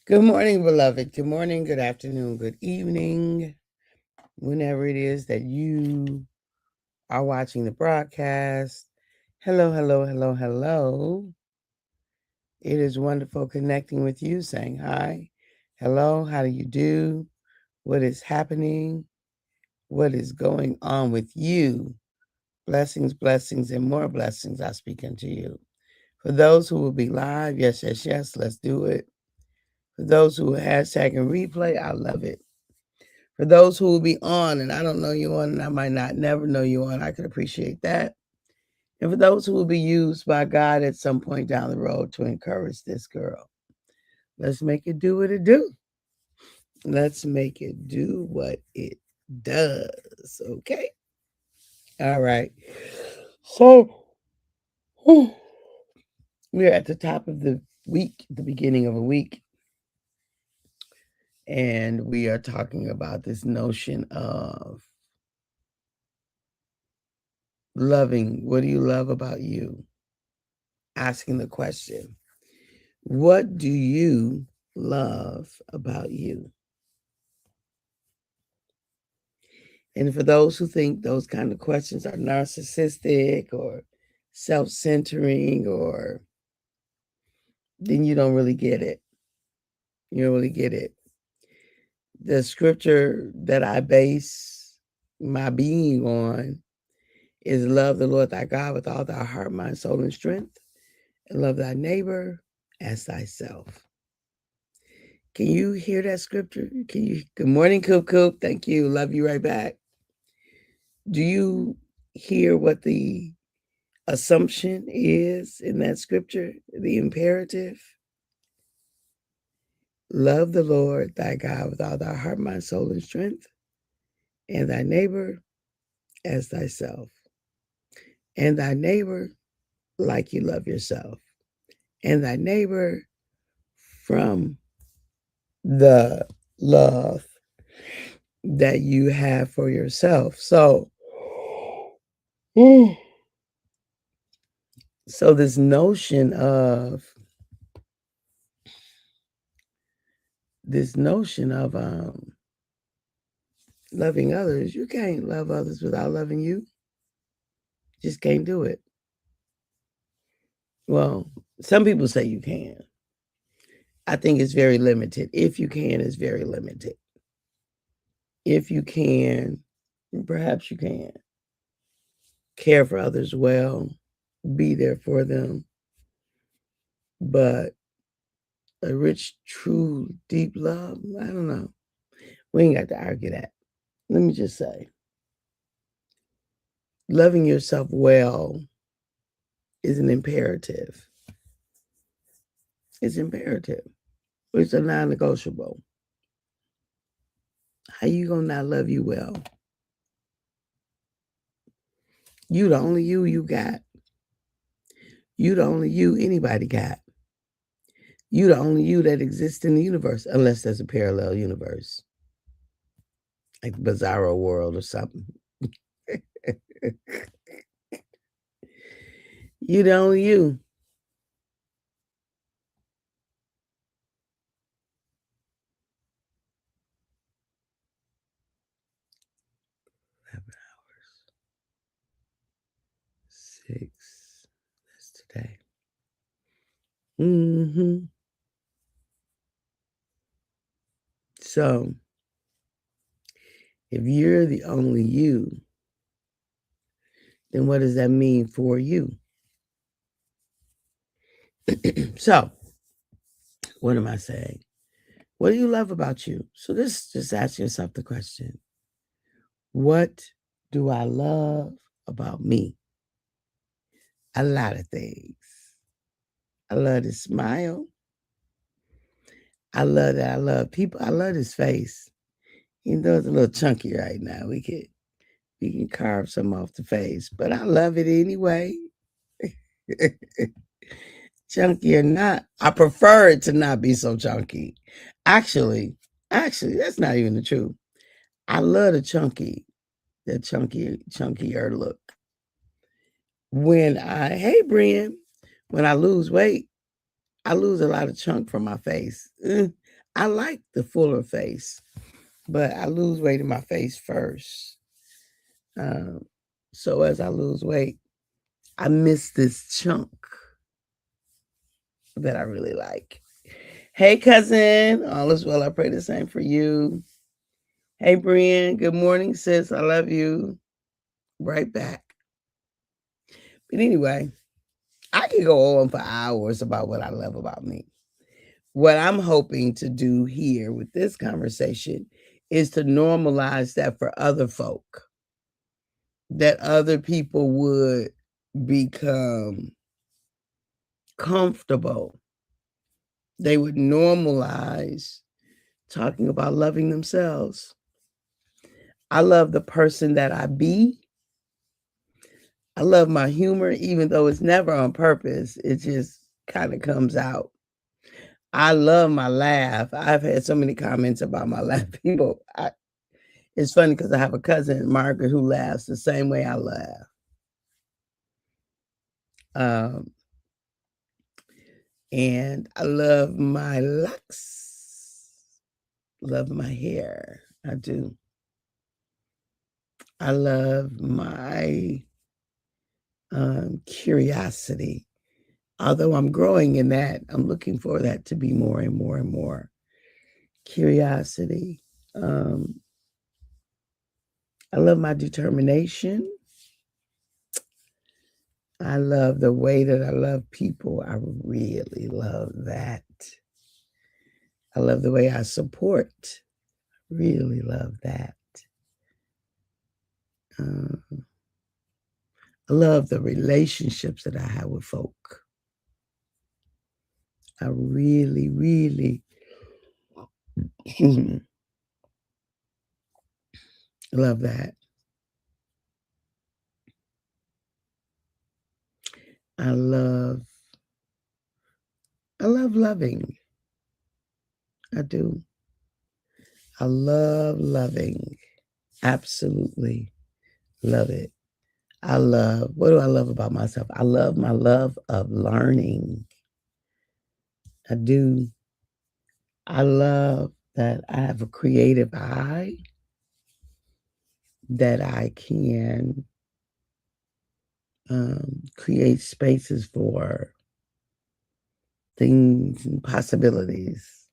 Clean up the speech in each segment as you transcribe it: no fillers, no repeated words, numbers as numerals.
Good morning, beloved. Good morning, good afternoon, good evening, whenever it is that you are watching the broadcast. Hello, hello, hello, hello. It is wonderful connecting with you, saying hi, hello, how do you do? What is happening? What is going on with you? Blessings, blessings, and more blessings I speak unto you. For those who will be live, yes, yes, yes, let's do it. For those who will hashtag and replay, I love it. For those who will be on, and I don't know you on, and I might not never know you on, I could appreciate that. And for those who will be used by God at some point down the road to encourage this girl, let's make it do what it do. Let's make it do what it does. Okay. All right. So we're at the top of the week, the beginning of a week, and we are talking about this notion of loving. What do you love about you? Asking the question, what do you love about you? And for those who think those kind of questions are narcissistic or self-centering, or then you don't really get it. You don't really get it. The scripture that I base my being on is love the Lord thy God with all thy heart, mind, soul, and strength, and love thy neighbor as thyself. Can you hear that scripture? Can you? Good morning, Coop Coop. Thank you. Love you right back. Do you hear what the assumption is in that scripture? The imperative? Love the Lord thy God with all thy heart, mind, soul, and strength, and thy neighbor as thyself. And thy neighbor like you love yourself. And thy neighbor from the love that you have for yourself. So, this notion of loving others, you can't love others without loving you. Just can't do it. Well, some people say you can. I think it's very limited. If you can, it's very limited. If you can, perhaps you can care for others well, be there for them. But a rich, true, deep love, I don't know. We ain't got to argue that. Let me just say, loving yourself well is an imperative. It's imperative. It's a non-negotiable. How you gonna not love you well? You the only you got. You the only you anybody got. You the only you that exists in the universe, unless there's a parallel universe, like the Bizarro world or something. You the only you. Hours. 6. That's today. So, if you're the only you, then what does that mean for you? So, what am I saying? What do you love about you? So just ask yourself the question, what do I love about me? A lot of things. I love his smile. I love that I love people. I love his face. Even though it's a little chunky right now, we can carve some off the face, but I love it anyway. Chunky or not, I prefer it to not be so chunky. Actually, that's not even the truth. I love the chunkier look. Hey Brian, when I lose weight, I lose a lot of chunk from my face. I like the fuller face, but I lose weight in my face first. So as I lose weight, I miss this chunk that I really like. Hey, cousin. All is well. I pray the same for you. Hey, Brian. Good morning, sis. I love you. Right back. But anyway, I can go on for hours about what I love about me. What I'm hoping to do here with this conversation is to normalize that for other folk, that other people would become comfortable. They would normalize talking about loving themselves. I love the person that I be. I love my humor, even though it's never on purpose. It just kind of comes out. I love my laugh. I've had so many comments about my laugh. It's funny because I have a cousin, Margaret, who laughs the same way I laugh. And I love my locks. Love my hair. I do. I love my curiosity. Although I'm growing in that, I'm looking for that to be more and more and more. Curiosity. I love my determination. I love the way that I love people. I really love that. I love the way I support. Really love that. I love the relationships that I have with folk. I really, really love that. I love loving. I do. I love loving. Absolutely love it. What do I love about myself? I love my love of learning. I do. I love that I have a creative eye, that I can create spaces for things and possibilities.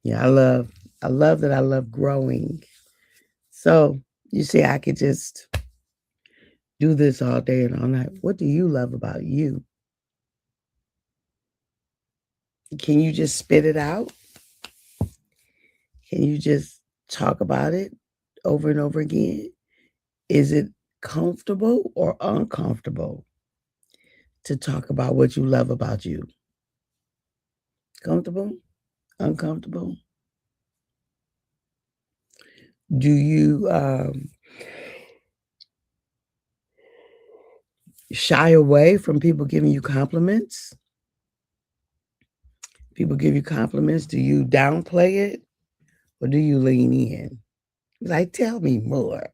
Yeah, I love that I love growing. So you see, I could just do this all day and all night. What do you love about you? Can you just spit it out? Can you just talk about it over and over again? Is it comfortable or uncomfortable to talk about what you love about you? Comfortable? Uncomfortable? Do you shy away from people giving you compliments? People give you compliments. Do you downplay it or do you lean in? Like, tell me more.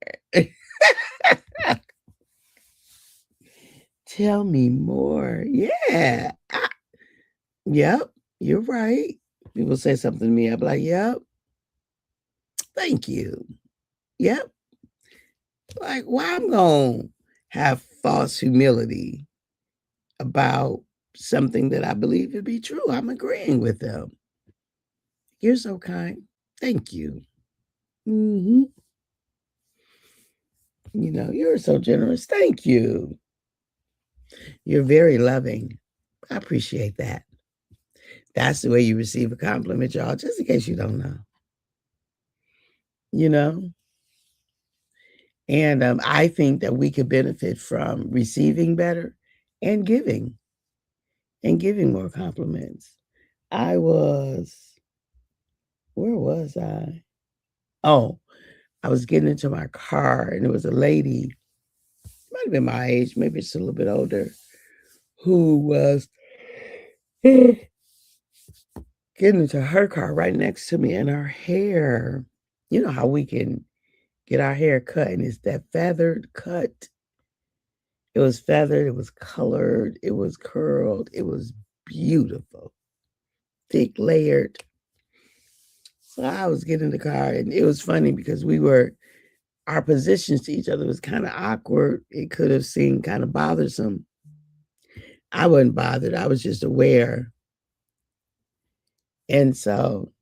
Tell me more. Yeah. Yep. You're right. People say something to me. I'm like, yep. Thank you. Yep. Like, why I'm going to have false humility about something that I believe to be true? I'm agreeing with them. You're so kind. Thank you. Mm-hmm. You know, you're so generous. Thank you. You're very loving. I appreciate that. That's the way you receive a compliment, y'all, just in case you don't know. You know? And I think that we could benefit from receiving better and giving more compliments. Where was I? Oh, I was getting into my car and there was a lady, might have been my age, maybe it's a little bit older, who was getting into her car right next to me, and her hair, you know how we can get our hair cut, and it's that feathered cut. It was feathered, it was colored, it was curled, it was beautiful. thick layered. So I was getting in the car, and it was funny because our positions to each other was kind of awkward. It could have seemed kind of bothersome. I wasn't bothered. I was just aware. And so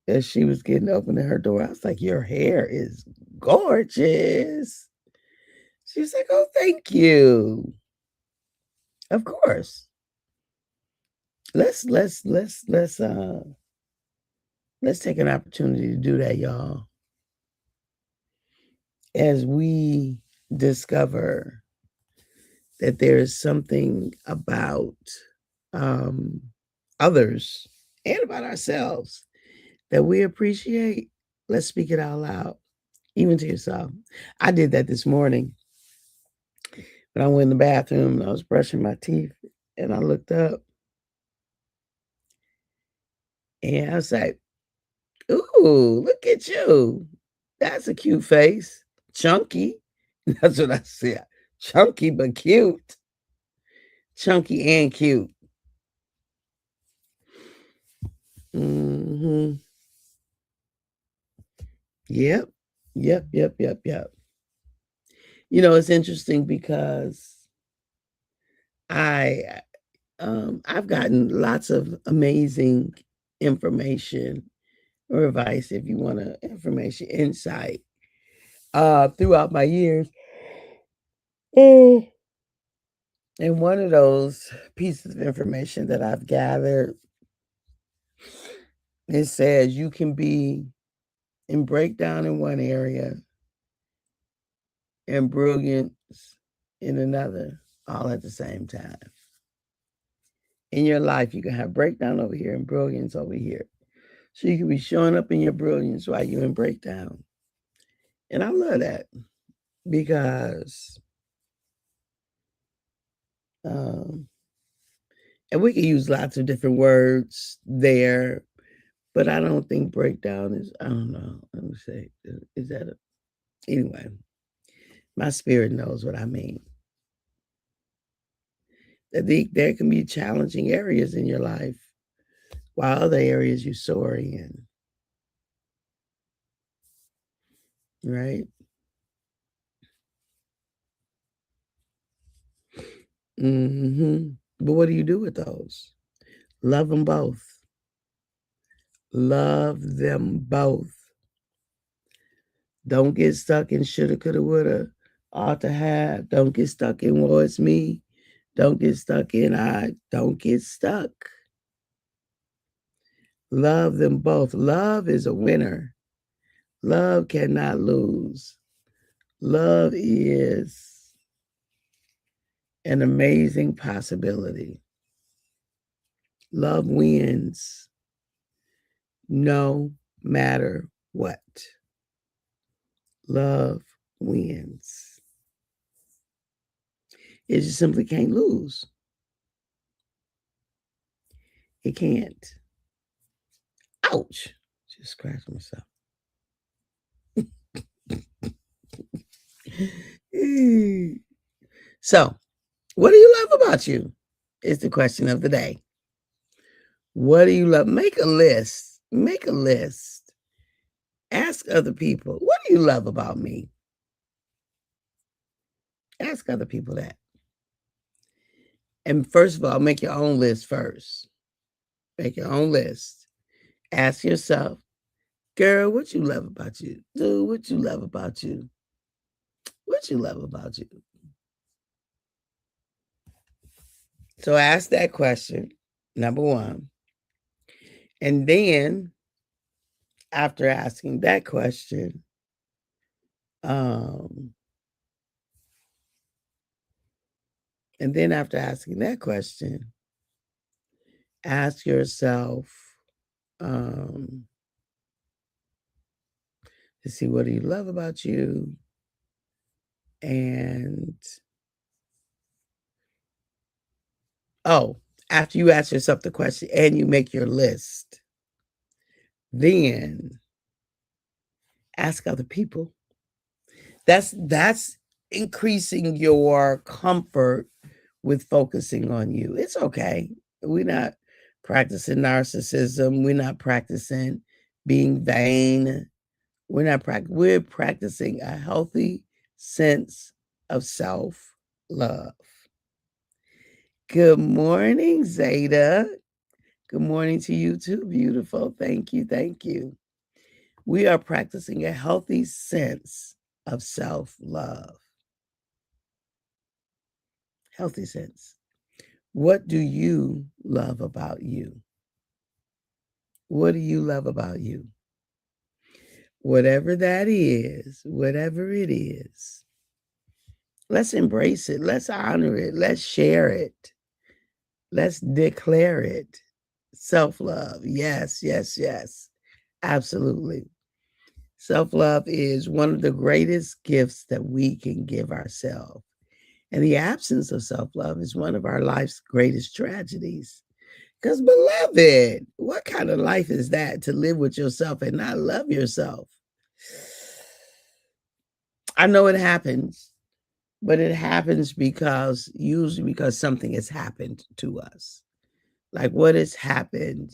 as she was getting opening her door, I was like, "Your hair is gorgeous." She was like, "Oh, thank you." Of course. Let's take an opportunity to do that, y'all. As we discover that there is something about others and about ourselves that we appreciate, let's speak it out loud, even to yourself. I did that this morning when I went in the bathroom and I was brushing my teeth and I looked up and I was like, "Ooh, look at you. That's a cute face. Chunky." That's what I said. Chunky but cute. Chunky and cute. Mhm. Yep. Yep. It's interesting because I I've gotten lots of amazing information or advice, if you want to information, insight, throughout my years. Mm. And one of those pieces of information that I've gathered, it says you can be in breakdown in one area and brilliance in another, all at the same time. In your life, you can have breakdown over here and brilliance over here. So you can be showing up in your brilliance while you're in breakdown. And I love that because, um, and we can use lots of different words there, but I don't think breakdown is, I don't know. Let me say, is that anyway, my spirit knows what I mean. There can be challenging areas in your life while other areas you soar in, right? But what do you do with those? Love them both. Love them both. Don't get stuck in shoulda, coulda, woulda, ought to have. Don't get stuck in woe it's me. Don't get stuck in I. Don't get stuck. Love them both. Love is a winner. Love cannot lose. Love is an amazing possibility. Love wins no matter what. Love wins. It just simply can't lose. It can't. Ouch. Just scratched myself. So, what do you love about you? Is the question of the day. What do you love? Make a list. Make a list. Ask other people, what do you love about me? Ask other people that. And first of all, make your own list first. Make your own list. Ask yourself, girl, what you love about you? Dude, what you love about you? What you love about you? So ask that question, number one. And then after asking that question, um, and then after asking that question, ask yourself, to see what do you love about you, and after you ask yourself the question and you make your list, then ask other people. That's increasing your comfort with focusing on you. It's okay. We're not practicing narcissism. We're not practicing being vain. We're practicing a healthy sense of self-love. Good morning, Zeta. Good morning to you too, beautiful. Thank you, thank you. We are practicing a healthy sense of self-love. Healthy sense. What do you love about you? What do you love about you? Whatever that is, whatever it is, let's embrace it. Let's honor it. Let's share it. Let's declare it. Self-love. Yes, yes, yes. Absolutely. Self-love is one of the greatest gifts that we can give ourselves. And the absence of self-love is one of our life's greatest tragedies. Because, beloved, what kind of life is that to live with yourself and not love yourself? I know it happens, but it happens usually because something has happened to us. Like, what has happened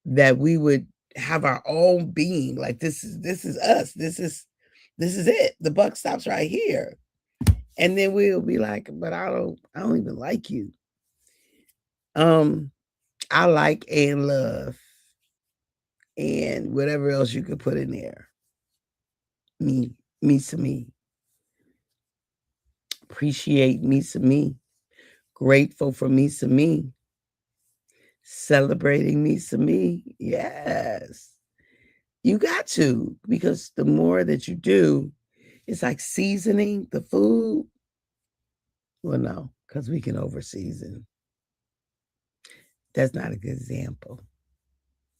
that we would have our own being? Like, this is us. This is it. The buck stops right here. And then we'll be like, but I don't even like you. I like and love and whatever else you could put in there. Me some me. Appreciate me some me. Grateful for me some me. Celebrating me some me. Yes. You got to, because the more that you do, it's like seasoning the food. Well, no, because we can over season. That's not a good example.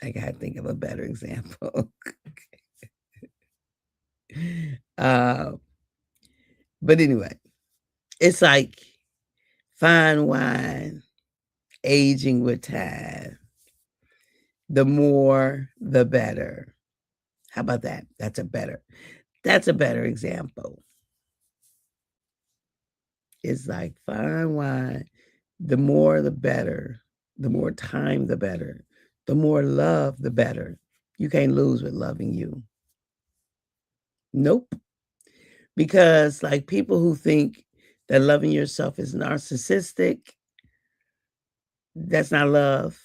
I got to think of a better example. But anyway, it's like fine wine aging with time. The more, the better. How about that? That's a better example. It's like fine wine. The more, the better. The more time, the better. The more love, the better. You can't lose with loving you. Nope. Because like people who think that loving yourself is narcissistic, that's not love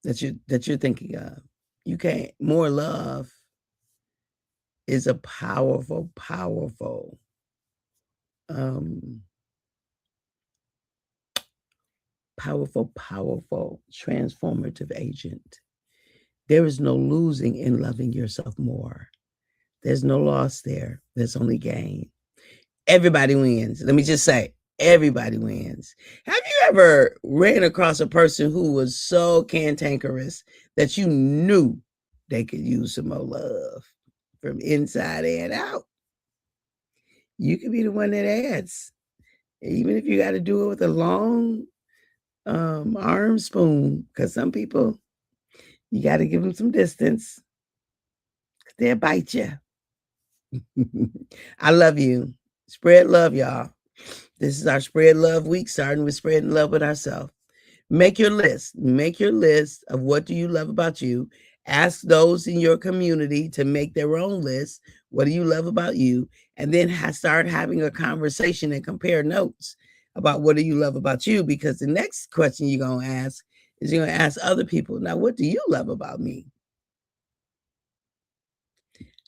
that you're thinking of. You can't. More love is a powerful, powerful powerful transformative agent. There is no losing in loving yourself more. There's no loss there. There's only gain. Everybody wins. Let me just say, everybody wins. Have you ever ran across a person who was so cantankerous that you knew they could use some more love from inside and out? You could be the one that adds, even if you got to do it with a long arm spoon, because some people, you got to give them some distance. They'll bite you. I love you. Spread love, y'all. This is our Spread Love Week, starting with spreading love with ourselves. Make your list. Make your list of what do you love about you. Ask those in your community to make their own list. What do you love about you? And then start having a conversation and compare notes about what do you love about you, because the next question you're going to ask is you're going to ask other people, now, what do you love about me?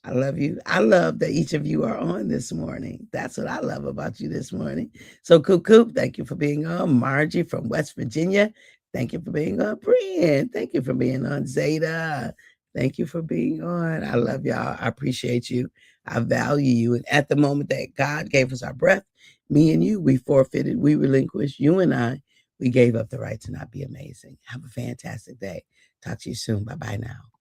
I love you. I love that each of you are on this morning. That's what I love about you this morning. So, Coop, thank you for being on. Margie from West Virginia, thank you for being on. Brian, thank you for being on. Zeta, thank you for being on. I love y'all. I appreciate you. I value you. And at the moment that God gave us our breath, me and you, we forfeited, we relinquished, you and I, we gave up the right to not be amazing. Have a fantastic day. Talk to you soon. Bye-bye now.